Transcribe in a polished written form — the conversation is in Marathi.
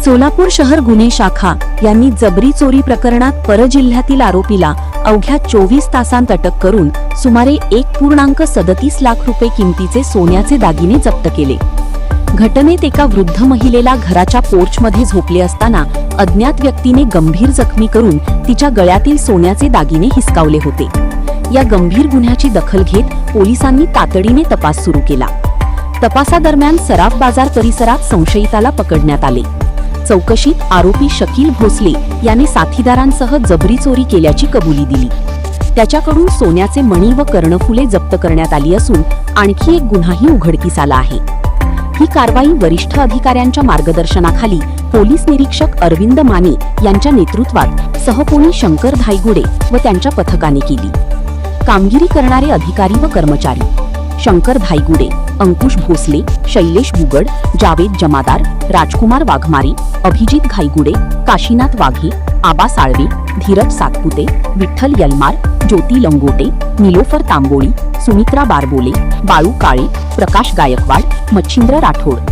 सोलापूर शहर गुन्हे शाखा यांनी जबरी चोरी प्रकरणात परजिल्ह्यातील आरोपीला अवघ्या 24 तासांत अटक करून सुमारे 1.37 लाख रुपये किमतीचे सोन्याचे दागिने जप्त केले. घटनेत एका वृद्ध महिलेला घराच्या पोर्चमध्ये झोपले असताना अज्ञात व्यक्तीने गंभीर जखमी करून तिच्या गळ्यातील सोन्याचे दागिने हिसकावले होते. या गंभीर गुन्ह्याची दखल घेत पोलिसांनी तातडीने तपास सुरू केला. तपासादरम्यान सराफ बाजार परिसरात संशयिताला पकडण्यात आले. चौकशीत आरोपी शकील भोसले याने साथीदारांसह जबरी चोरी केल्याची कबुली दिली. त्याच्याकडून सोन्याचे मणी व कर्णफुले जप्त करण्यात आली असून आणखी एक गुन्हाही उघडकीस आला आहे. ही कारवाई वरिष्ठ अधिकाऱ्यांच्या मार्गदर्शनाखाली पोलीस निरीक्षक अरविंद माने यांच्या नेतृत्वात सहपोलीस शंकर धायगुडे व त्यांच्या पथकाने केली. कामगिरी करणारे अधिकारी व कर्मचारी: शंकर धायगुडे, अंकुश भोसले, शैलेश बुगड, जावेद जमादार, राजकुमार वाघमारे, अभिजित घाईगुडे, काशीनाथ वाघे, आबा साळवे, धीरज सातपुते, विठ्ठल यलमार, ज्योती लंगोटे, निलोफर तांबोळी, सुमित्रा बारबोले, बाळू काळे, प्रकाश गायकवाड, मच्छिंद्र राठोड.